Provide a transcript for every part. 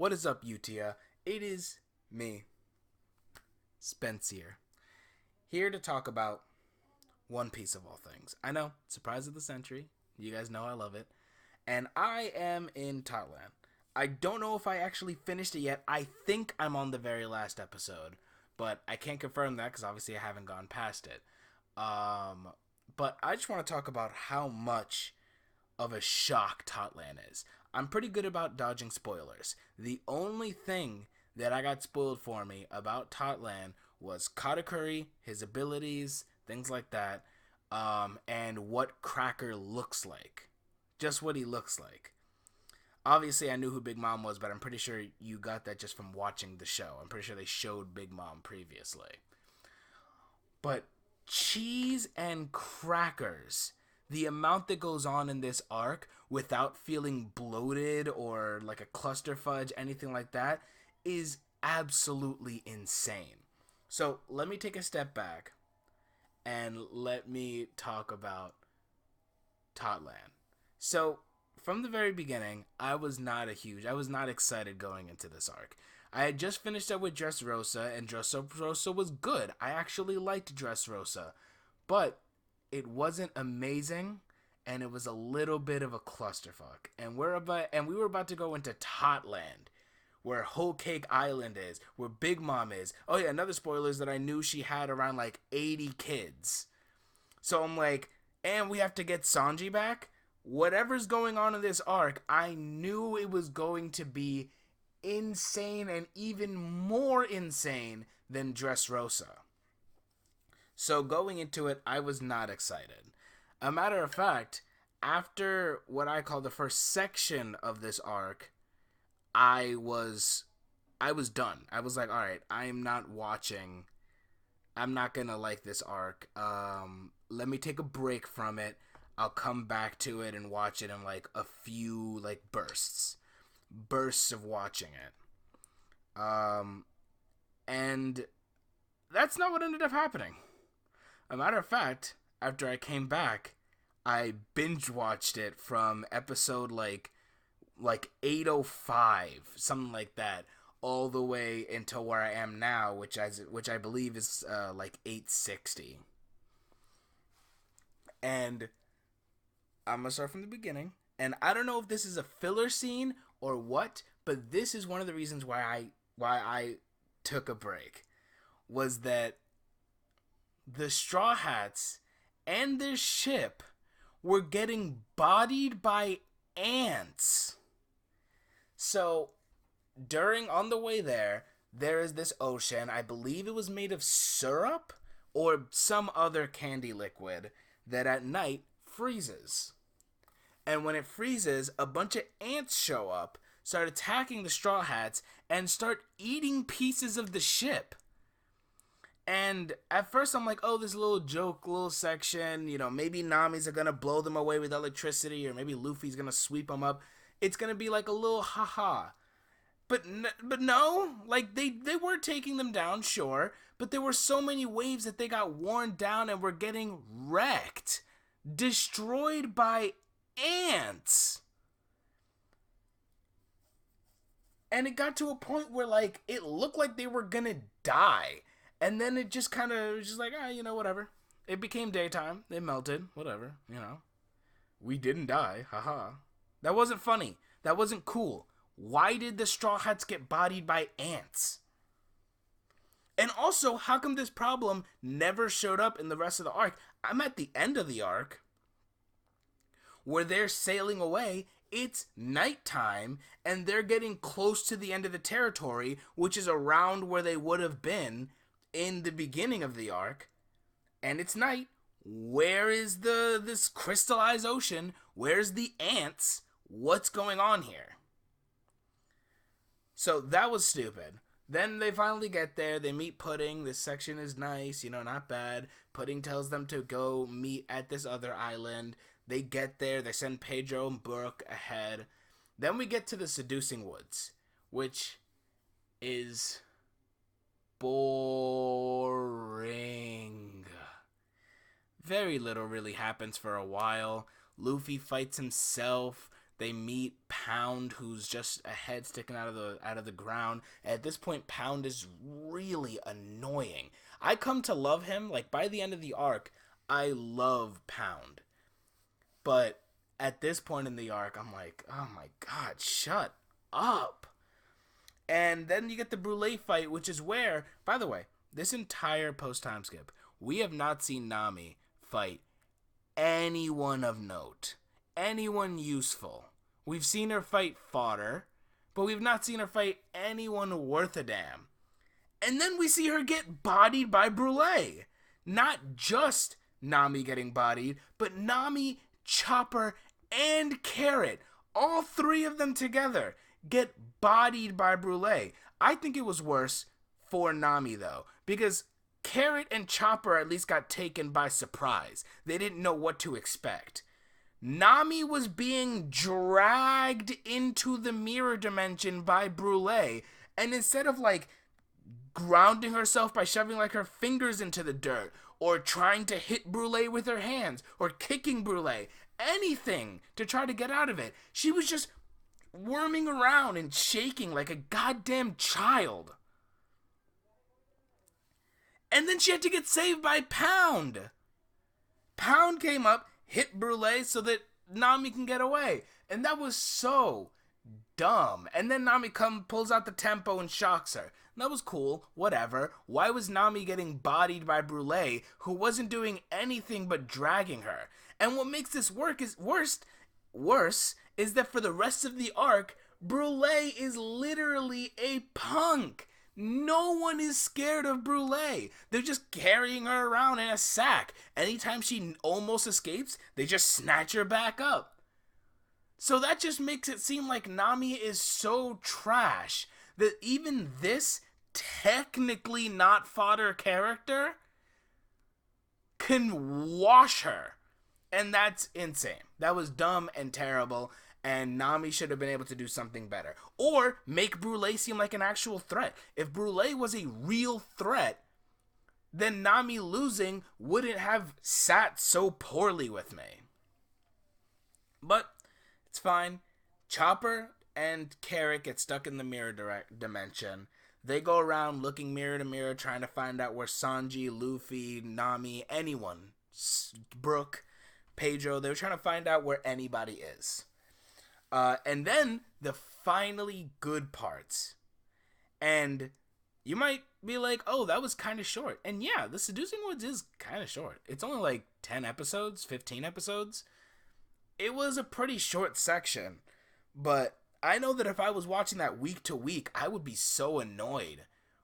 What is up, Utia? It is me, Spencer, here to talk about One Piece of all things. I know, surprise of the century. You guys know I love it. And I am in Thailand. I don't know if I actually finished it yet. I think I'm on the very last episode, but I can't confirm that because obviously I haven't gone past it. But I just want to talk about how much of a shock Totland is. I'm pretty good about dodging spoilers. The only thing that I got spoiled for me about Totland was Katakuri, his abilities, things like that, and what Cracker looks like. Just what he looks like. Obviously, I knew who Big Mom was, but I'm pretty sure you got that just from watching the show. I'm pretty sure they showed Big Mom previously. But cheese and crackers, the amount that goes on in this arc without feeling bloated or like a cluster fudge, anything like that, is absolutely insane. So let me take a step back and let me talk about Totland. So from the very beginning, I was not excited going into this arc. I had just finished up with Dressrosa, and Dressrosa was good. I actually liked Dressrosa, but it wasn't amazing, and it was a little bit of a clusterfuck. And we were about to go into Totland, where Whole Cake Island is, where Big Mom is. Oh yeah, another spoiler is that I knew she had around like 80 kids. So I'm like, and we have to get Sanji back? Whatever's going on in this arc, I knew it was going to be insane and even more insane than Dressrosa. So going into it, I was not excited. A matter of fact, after what I call the first section of this arc, I was done. I was like, all right, I'm not watching. I'm not gonna like this arc. Let me take a break from it. I'll come back to it and watch it in like a few like bursts of watching it. And that's not what ended up happening. A matter of fact, after I came back, I binge watched it from episode like 805, something like that, all the way until where I am now, which I believe is like 860. And I'm gonna start from the beginning. And I don't know if this is a filler scene or what, but this is one of the reasons why I took a break. Was that the Straw Hats and their ship were getting bodied by ants. So on the way there is this ocean. I believe it was made of syrup or some other candy liquid that at night freezes. And when it freezes, a bunch of ants show up, start attacking the Straw Hats, and start eating pieces of the ship. And at first I'm like, oh, this little joke, little section, maybe Nami's are gonna blow them away with electricity, or maybe Luffy's gonna sweep them up. It's gonna be like a little haha. But no, like they were taking them down, sure, but there were so many waves that they got worn down and were getting wrecked, destroyed by ants. And it got to a point where like it looked like they were gonna die. And then it just kind of was just like, whatever. It became daytime. It melted. Whatever. We didn't die. Haha. That wasn't funny. That wasn't cool. Why did the Straw Hats get bodied by ants? And also, how come this problem never showed up in the rest of the arc? I'm at the end of the arc where they're sailing away. It's nighttime, and they're getting close to the end of the territory, which is around where they would have been in the beginning of the arc, and it's night. Where is this crystallized ocean? Where's the ants? What's going on here? So that was stupid. Then they finally get there. They meet Pudding. This section is nice, not bad. Pudding tells them to go meet at this other island. They get there. They send Pedro and Brooke ahead. Then we get to the Seducing Woods, which is boring. Very little really happens for a while. Luffy fights himself. They meet Pound, who's just a head sticking out of the ground. At this point, Pound is really annoying. I come to love him. Like, by the end of the arc, I love Pound. But at this point in the arc, I'm like, oh my god, shut up. And then you get the Brule fight, which is where, by the way, this entire post-time skip, we have not seen Nami fight anyone of note, anyone useful. We've seen her fight fodder, but we've not seen her fight anyone worth a damn. And then we see her get bodied by Brule. Not just Nami getting bodied, but Nami, Chopper, and Carrot, all three of them together, get bodied by Brule. I think it was worse for Nami, though, because Carrot and Chopper at least got taken by surprise. They didn't know what to expect. Nami was being dragged into the mirror dimension by Brule, and instead of, like, grounding herself by shoving, like, her fingers into the dirt, or trying to hit Brule with her hands, or kicking Brule, anything to try to get out of it, she was just worming around and shaking like a goddamn child. And then she had to get saved by Pound. Pound came up, hit Brule so that Nami can get away. And that was so dumb. And then Nami pulls out the tempo and shocks her. And that was cool, whatever. Why was Nami getting bodied by Brule, who wasn't doing anything but dragging her? And what makes this worse is that for the rest of the arc, Brule is literally a punk. No one is scared of Brule. They're just carrying her around in a sack. Anytime she almost escapes, they just snatch her back up. So that just makes it seem like Nami is so trash that even this technically not fodder character can wash her. And that's insane. That was dumb and terrible, and Nami should have been able to do something better. Or make Brule seem like an actual threat. If Brule was a real threat, then Nami losing wouldn't have sat so poorly with me. But it's fine. Chopper and Carrot get stuck in the mirror dimension. They go around looking mirror to mirror, trying to find out where Sanji, Luffy, Nami, anyone, Brook, Pedro, they were trying to find out where anybody is. And then the finally good parts. And you might be like, oh, that was kind of short. And yeah, the Seducing Woods is kind of short. It's only like 10 episodes, 15 episodes. It was a pretty short section. But I know that if I was watching that week to week, I would be so annoyed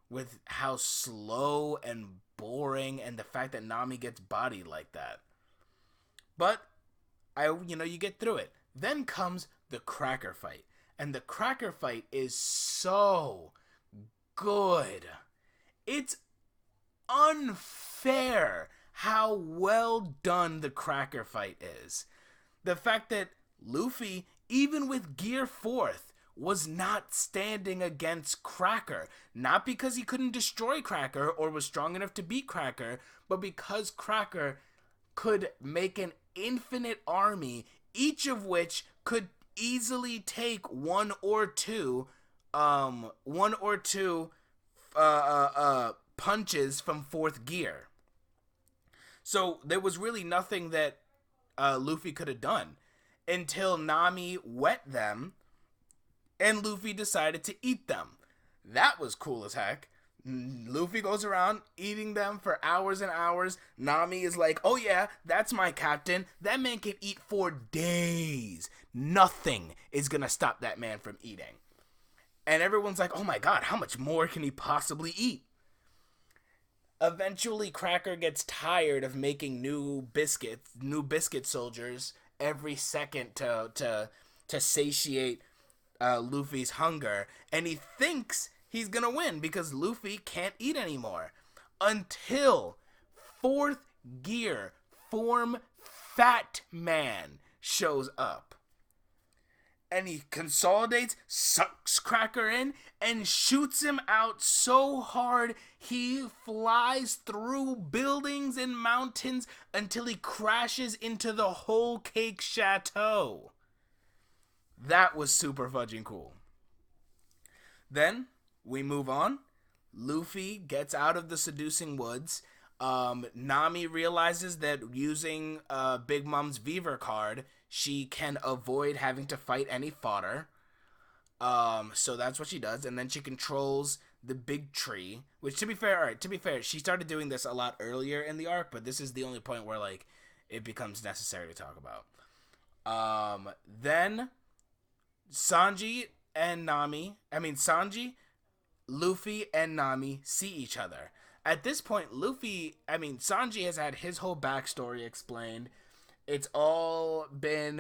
with how slow and boring and the fact that Nami gets bodied like that. But, you get through it. Then comes the Cracker fight. And the Cracker fight is so good. It's unfair how well done the Cracker fight is. The fact that Luffy, even with Gear 4th, was not standing against Cracker. Not because he couldn't destroy Cracker or was strong enough to beat Cracker, but because Cracker could make an infinite army, each of which could easily take one or two punches from 4th gear. So there was really nothing that Luffy could have done until Nami wet them and Luffy decided to eat them. That was cool as heck. Luffy goes around eating them for hours and hours. Nami is like, oh yeah, that's my captain. That man can eat for days. Nothing is gonna stop that man from eating. And everyone's like, oh my god, how much more can he possibly eat? Eventually, Cracker gets tired of making new biscuit soldiers every second to satiate Luffy's hunger. And he thinks he's gonna win because Luffy can't eat anymore. Until 4th gear form Fat Man shows up. And he consolidates, sucks Cracker in, and shoots him out so hard he flies through buildings and mountains until he crashes into the whole cake chateau. That was super fudging cool. Then we move on. Luffy gets out of the seducing woods. Nami realizes that using Big Mom's Beaver card, she can avoid having to fight any fodder. So that's what she does, and then she controls the big tree. Which, to be fair, all right, to be fair, she started doing this a lot earlier in the arc, but this is the only point where like it becomes necessary to talk about. Then Sanji and Nami, I mean Sanji, Luffy and Nami see each other. At this point, Sanji has had his whole backstory explained. It's all been,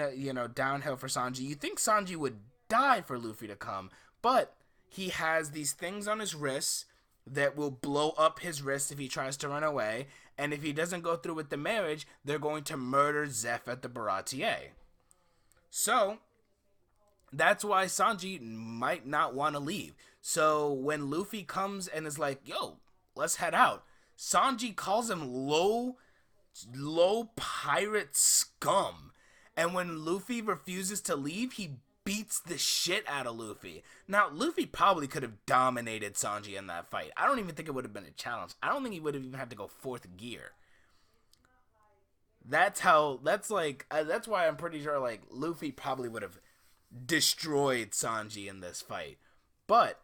downhill for Sanji. You think Sanji would die for Luffy to come, but he has these things on his wrists that will blow up his wrist if he tries to run away, and if he doesn't go through with the marriage, they're going to murder Zeph at the Baratier. So, that's why Sanji might not want to leave. So when Luffy comes and is like, yo, let's head out, Sanji calls him low pirate scum. And when Luffy refuses to leave, he beats the shit out of Luffy. Now, Luffy probably could have dominated Sanji in that fight. I don't even think it would have been a challenge. I don't think he would have even had to go fourth gear. That's why I'm pretty sure, like, Luffy probably would have destroyed Sanji in this fight. But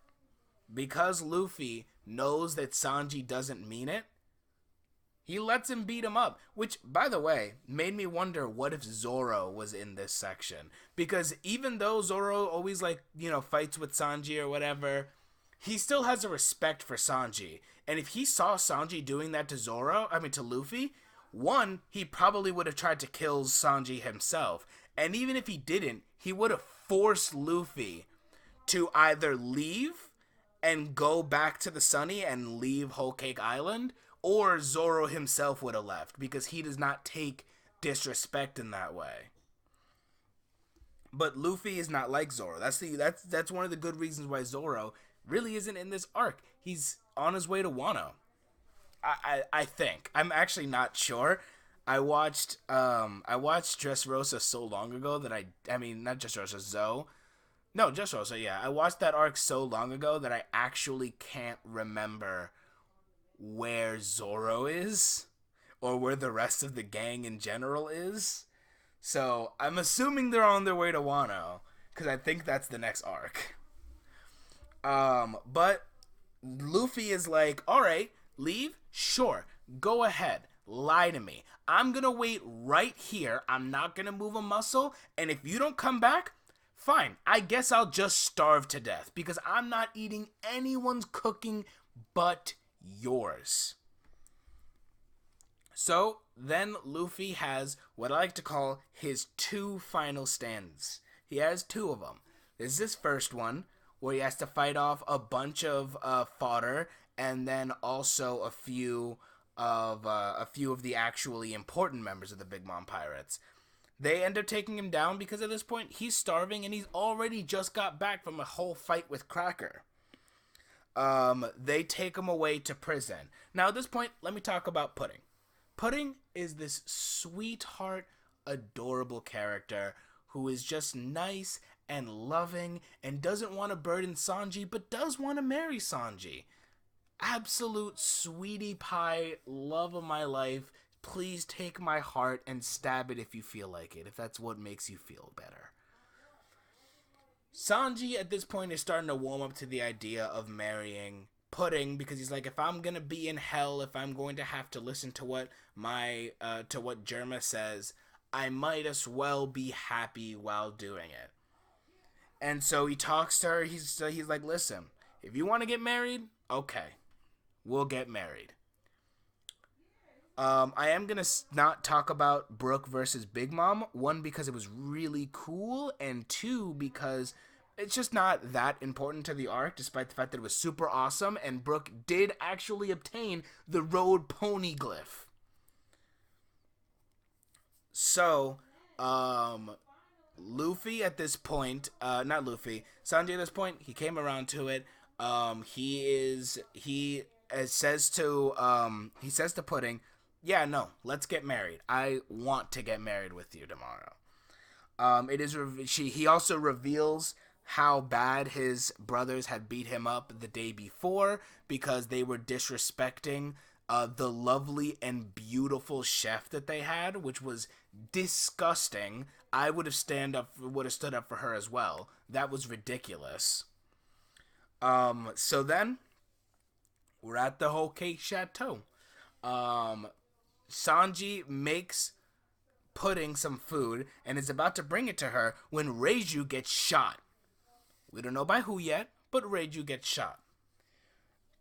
because Luffy knows that Sanji doesn't mean it, he lets him beat him up. Which, by the way, made me wonder what if Zoro was in this section. Because even though Zoro always, fights with Sanji or whatever, he still has a respect for Sanji. And if he saw Sanji doing that to Luffy, one, he probably would have tried to kill Sanji himself. And even if he didn't, he would have forced Luffy to either leave and go back to the Sunny and leave Whole Cake Island, or Zoro himself would have left, because he does not take disrespect in that way. But Luffy is not like Zoro. That's one of the good reasons why Zoro really isn't in this arc. He's on his way to Wano. I think. I'm actually not sure. I watched Dressrosa so long ago that not Dressrosa, Zoe. No, Dressrosa, yeah. I watched that arc so long ago that I actually can't remember where Zoro is or where the rest of the gang in general is. So, I'm assuming they're on their way to Wano, because I think that's the next arc. But Luffy is like, alright, leave? Sure, go ahead. Lie to me. I'm gonna wait right here. I'm not gonna move a muscle, and if you don't come back, fine. I guess I'll just starve to death, because I'm not eating anyone's cooking but yours. So, then Luffy has what I like to call his two final stands. He has two of them. There's this first one, where he has to fight off a bunch of fodder, and then also a few of the actually important members of the Big Mom Pirates. They end up taking him down because at this point he's starving and he's already just got back from a whole fight with Cracker. They take him away to prison. Now at this point, let me talk about Pudding. Pudding is this sweetheart, adorable character who is just nice and loving and doesn't want to burden Sanji, but does want to marry Sanji. Absolute sweetie pie, love of my life. Please take my heart and stab it if you feel like it, if that's what makes you feel better. Sanji at this point is starting to warm up to the idea of marrying Pudding, because he's like, if I'm gonna be in hell, if I'm going to have to listen to what Germa says, I might as well be happy while doing it. And so he talks to her. He's like, listen, if you want to get married, okay, we'll get married. I am going to not talk about Brook versus Big Mom. One, because it was really cool. And two, because it's just not that important to the arc, despite the fact that it was super awesome. And Brook did actually obtain the road pony glyph. So, Luffy at this point, Sanji at this point, he came around to it. He says to Pudding, yeah, no, let's get married. I want to get married with you tomorrow. He also reveals how bad his brothers had beat him up the day before because they were disrespecting the lovely and beautiful chef that they had, which was disgusting. I would have stood up for her as well. That was ridiculous. So then we're at the whole cake chateau. Um, Sanji makes Pudding some food and is about to bring it to her when Reiju gets shot. We don't know by who yet, but Reiju gets shot.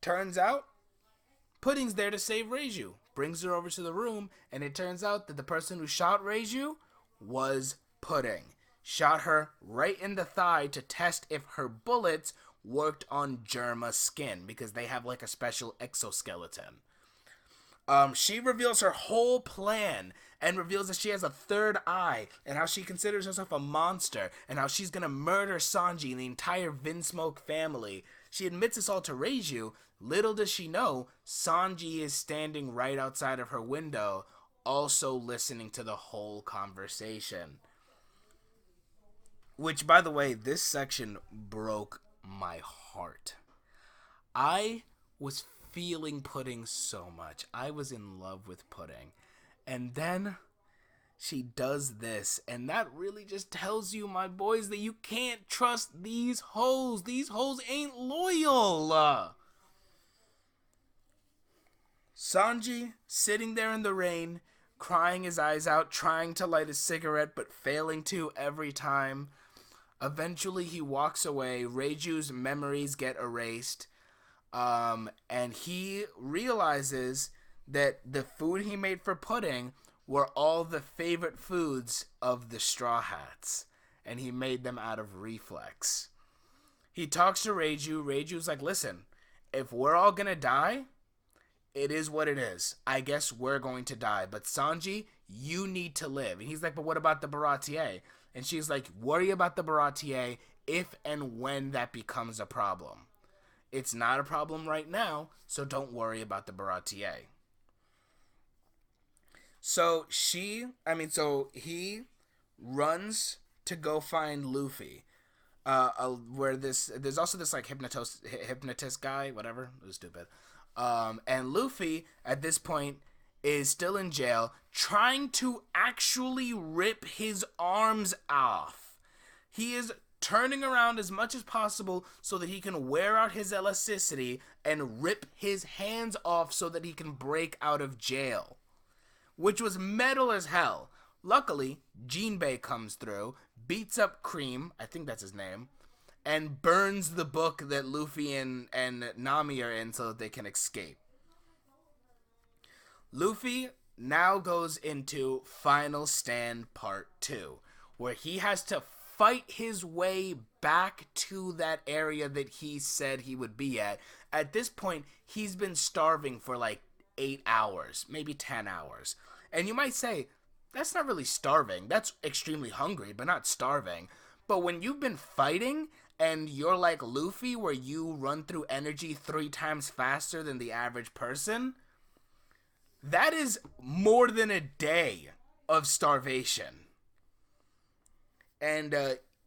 Turns out, Pudding's there to save Reiju. Brings her over to the room, and it turns out that the person who shot Reiju was Pudding. Shot her right in the thigh to test if her bullets worked on Germa's skin, because they have like a special exoskeleton. She reveals her whole plan and reveals that she has a third eye and how she considers herself a monster and how she's gonna murder Sanji and the entire Vinsmoke family. She admits this all to Reiju. Little does she know, Sanji is standing right outside of her window, also listening to the whole conversation. Which, by the way, this section broke my heart. I was feeling Pudding so much. I was in love with Pudding. And then she does this, and that really just tells you, my boys, that you can't trust these hoes. These hoes ain't loyal. Sanji, sitting there in the rain, crying his eyes out, trying to light a cigarette, but failing to every time. Eventually, he walks away. Reiju's memories get erased. And he realizes that the food he made for Pudding were all the favorite foods of the Straw Hats, and he made them out of reflex. He talks to Reiju. Reiju's like, listen, if we're all gonna die, it is what it is. I guess we're going to die, but Sanji, you need to live. And he's like, but what about the Baratier? And she's like, worry about the Baratier if and when that becomes a problem. It's not a problem right now, so don't worry about the Baratier. So he runs to go find Luffy. There's also this like hypnotist guy, whatever. It was stupid. And Luffy at this point is still in jail, trying to actually rip his arms off. He is turning around as much as possible so that he can wear out his elasticity and rip his hands off so that he can break out of jail, which was metal as hell. Luckily, Jinbei comes through, beats up Cream, I think that's his name, and burns the book that Luffy and Nami are in so that they can escape. Luffy now goes into Final Stand Part 2, where he has to fight his way back to that area that he said he would be at. At this point, he's been starving for like 8 hours, maybe 10 hours. And you might say, that's not really starving. That's extremely hungry, but not starving. But when you've been fighting and you're like Luffy, where you run through energy 3 times faster than the average person, that is more than a day of starvation. And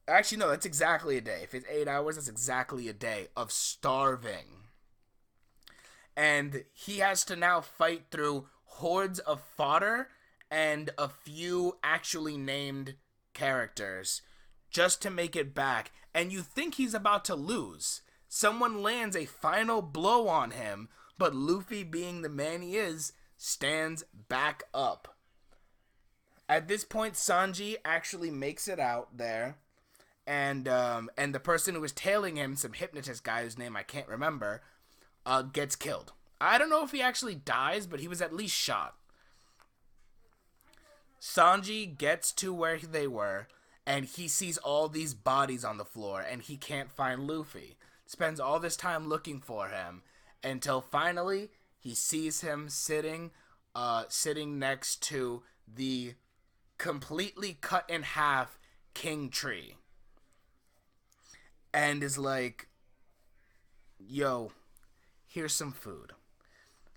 actually, no, that's exactly a day. If it's 8 hours, that's exactly a day of starving. And he has to now fight through hordes of fodder and a few actually named characters just to make it back. And you think he's about to lose. Someone lands a final blow on him, but Luffy, being the man he is, stands back up. At this point, Sanji actually makes it out there, and the person who was tailing him, some hypnotist guy whose name I can't remember, gets killed. I don't know if he actually dies, but he was at least shot. Sanji gets to where they were, and he sees all these bodies on the floor, and he can't find Luffy. Spends all this time looking for him, until finally he sees him sitting next to the completely cut in half king tree, and is like, yo, here's some food.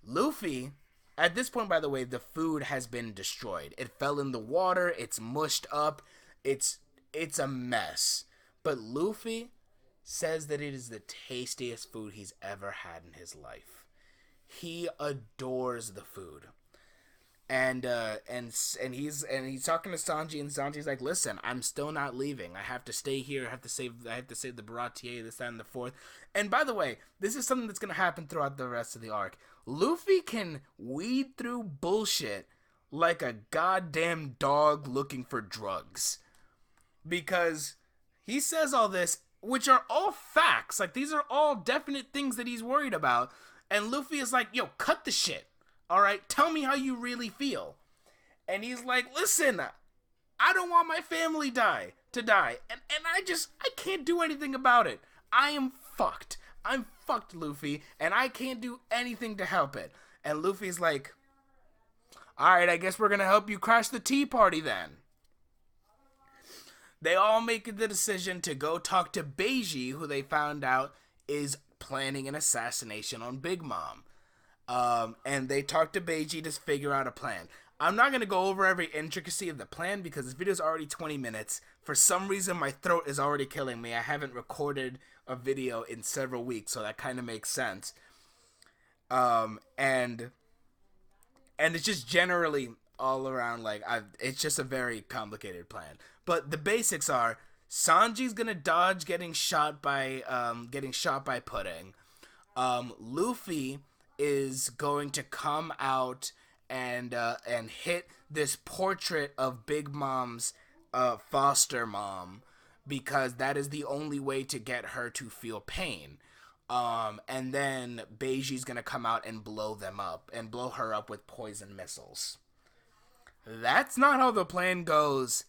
Luffy, at this point, by the way, the food has been destroyed. It fell in the water, it's mushed up, It's it's a mess. But Luffy says that it is the tastiest food he's ever had in his life. He adores the food. And he's talking to Sanji, and Sanji's like, "Listen, I'm still not leaving. I have to stay here. I have to save the Baratier, this, that, and the fourth." And by the way, this is something that's gonna happen throughout the rest of the arc. Luffy can weed through bullshit like a goddamn dog looking for drugs, because he says all this, which are all facts. Like, these are all definite things that he's worried about. And Luffy is like, "Yo, cut the shit. All right, tell me how you really feel." And he's like, "Listen, I don't want my family to die. And I can't do anything about it. I am fucked. I'm fucked, Luffy, and I can't do anything to help it." And Luffy's like, "All right, I guess we're going to help you crash the tea party then." They all make the decision to go talk to Beiji, who they found out is planning an assassination on Big Mom. And they talk to Beiji to figure out a plan. I'm not going to go over every intricacy of the plan because this video is already 20 minutes. For some reason, my throat is already killing me. I haven't recorded a video in several weeks, so that kind of makes sense. And it's just generally all around, like, it's just a very complicated plan. But the basics are, Sanji's going to dodge getting shot by Pudding. Luffy is going to come out and hit this portrait of Big Mom's foster mom, because that is the only way to get her to feel pain. And then Beiji's gonna come out and blow her up with poison missiles. That's not how the plan goes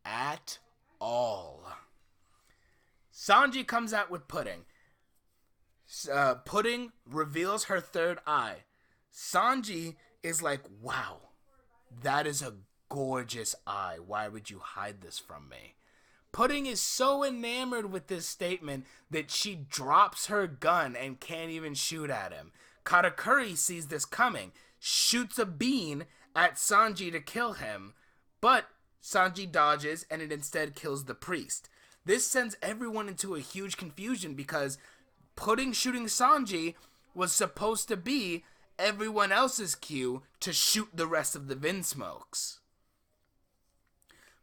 at all. Sanji comes out with Pudding. Pudding reveals her third eye. Sanji is like, "Wow, that is a gorgeous eye. Why would you hide this from me?" Pudding is so enamored with this statement that she drops her gun and can't even shoot at him. Katakuri sees this coming, shoots a bean at Sanji to kill him, but Sanji dodges and it instead kills the priest. This sends everyone into a huge confusion because Pudding shooting Sanji was supposed to be everyone else's cue to shoot the rest of the Vinsmokes.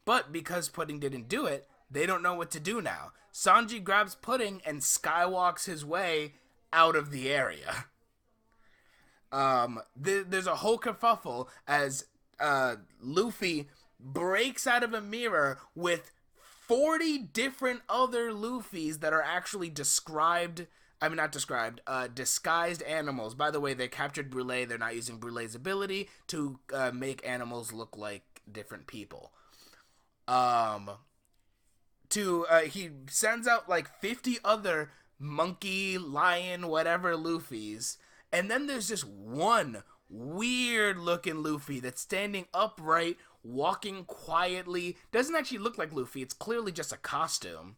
But because Pudding didn't do it, they don't know what to do now. Sanji grabs Pudding and skywalks his way out of the area. There's a whole kerfuffle as Luffy breaks out of a mirror with 40 different other Luffys that are actually disguised animals. By the way, they captured Brule. They're not using Brule's ability to make animals look like different people. He sends out like 50 other monkey, lion, whatever Luffys. And then there's this one weird looking Luffy that's standing upright, walking quietly. Doesn't actually look like Luffy. It's clearly just a costume.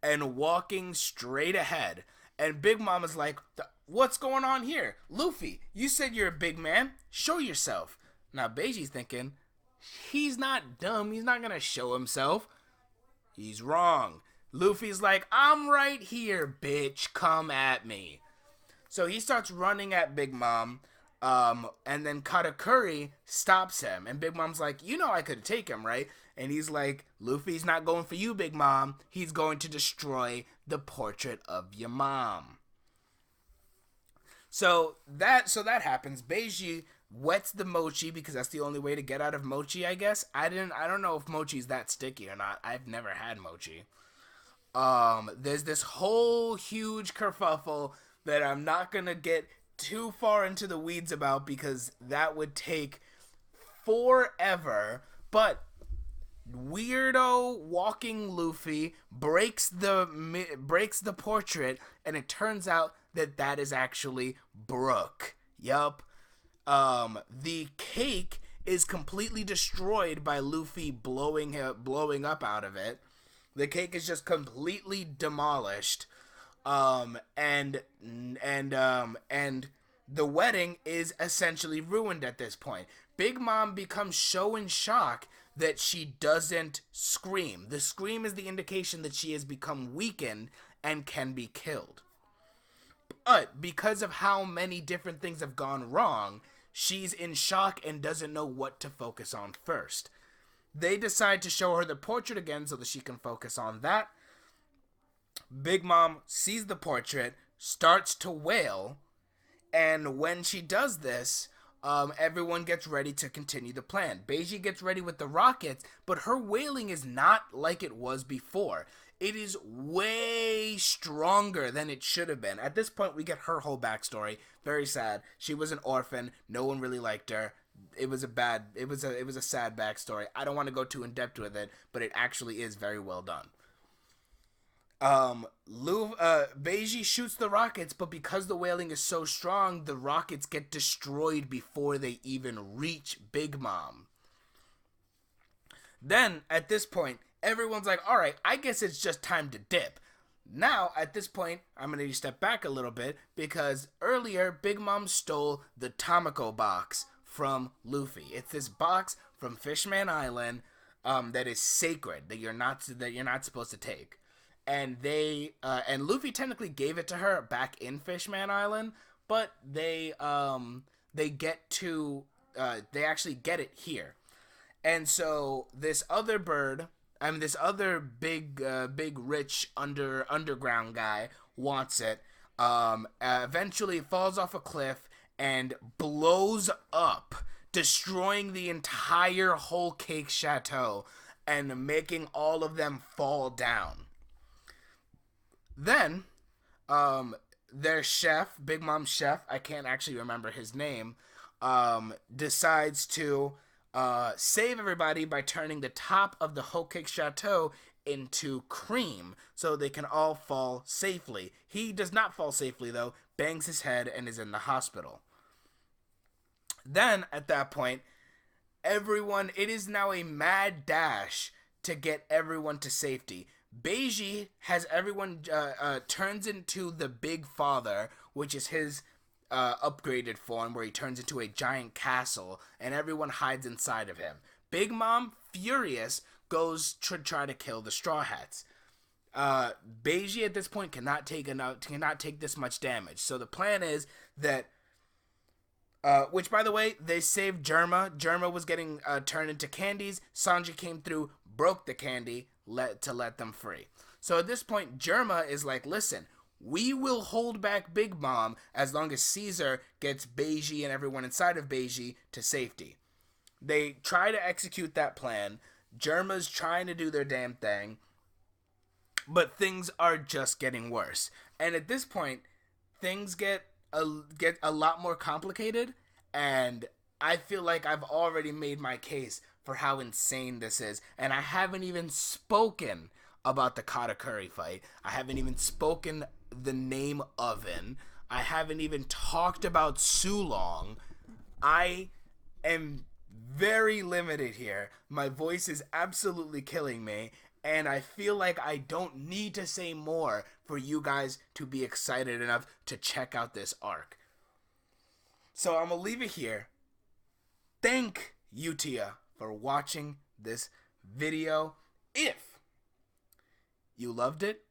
And walking straight ahead. And Big Mom is like, "What's going on here? Luffy, you said you're a big man. Show yourself." Now Beiji's thinking, he's not dumb. He's not going to show himself. He's wrong. Luffy's like, "I'm right here, bitch. Come at me." So he starts running at Big Mom. And then Katakuri stops him. And Big Mom's like, "You know I could take him, right?" And he's like, "Luffy's not going for you, Big Mom. He's going to destroy the portrait of your mom." So that happens. Beiji wets the mochi because that's the only way to get out of mochi, I guess. I don't know if mochi's that sticky or not. I've never had mochi. There's this whole huge kerfuffle that I'm not gonna get too far into the weeds about because that would take forever. But weirdo walking Luffy breaks the portrait, and it turns out that is actually Brook. Yup. The cake is completely destroyed by Luffy blowing up out of it. The cake is just completely demolished. And the wedding is essentially ruined at this point. Big Mom becomes so in shock that she doesn't scream. The scream is the indication that she has become weakened and can be killed. But because of how many different things have gone wrong, she's in shock and doesn't know what to focus on first. They decide to show her the portrait again so that she can focus on that. Big Mom sees the portrait, starts to wail, and when she does this, everyone gets ready to continue the plan. Beiji gets ready with the rockets, but her wailing is not like it was before. It is way stronger than it should have been. At this point, we get her whole backstory. Very sad. She was an orphan. No one really liked her. It was a sad backstory. I don't want to go too in depth with it, but it actually is very well done. Beiji shoots the rockets, but because the wailing is so strong, the rockets get destroyed before they even reach Big Mom. Then, at this point, everyone's like, alright, I guess it's just time to dip. Now, at this point, I'm going to step back a little bit, because earlier, Big Mom stole the Tamako box from Luffy. It's this box from Fishman Island that is sacred, that you're not supposed to take. And and Luffy technically gave it to her back in Fishman Island, but they actually get it here. And so this other bird, this other big rich underground guy wants it. Eventually falls off a cliff and blows up, destroying the entire Whole Cake Chateau and making all of them fall down. Then, their chef, Big Mom's chef, I can't actually remember his name, decides to save everybody by turning the top of the Whole Cake Chateau into cream so they can all fall safely. He does not fall safely, though, bangs his head and is in the hospital. Then, at that point, it is now a mad dash to get everyone to safety. Beiji has everyone turns into the Big Father, which is his upgraded form, where he turns into a giant castle, and everyone hides inside of him. Big Mom, furious, goes to try to kill the Straw Hats. Beiji at this point cannot take this much damage. So the plan is that, which by the way, they saved Germa. Germa was getting turned into candies. Sanji came through, broke the candy, let them free. So at this point, Germa is like, listen, we will hold back Big Mom as long as Caesar gets Beiji and everyone inside of Beiji to safety. They try to execute that plan. Germa's trying to do their damn thing, but things are just getting worse. And at this point, things get a lot more complicated, and I feel like I've already made my case for how insane this is, and I haven't even spoken about the Katakuri fight. I haven't even spoken the name Oven. I haven't even talked about Sulong. I am very limited here. My voice is absolutely killing me, and I feel like I don't need to say more for you guys to be excited enough to check out this arc. So I'm gonna leave it here. Thank you, Tia, for watching this video. If you loved it,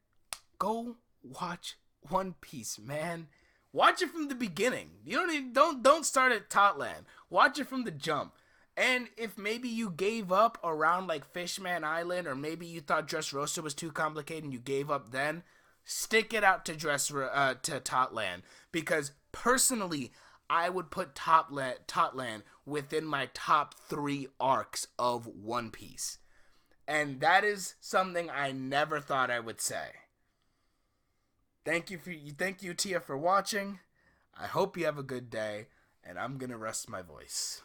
go watch One Piece, man. Watch it from the beginning. You don't start at Totland. Watch it from the jump. And if maybe you gave up around like Fishman Island, or maybe you thought Dressrosa was too complicated and you gave up then, stick it out to Totland, because personally, I would put Totland within my top 3 arcs of One Piece. And that is something I never thought I would say. Thank you, Tia, for watching. I hope you have a good day, and I'm gonna rest my voice.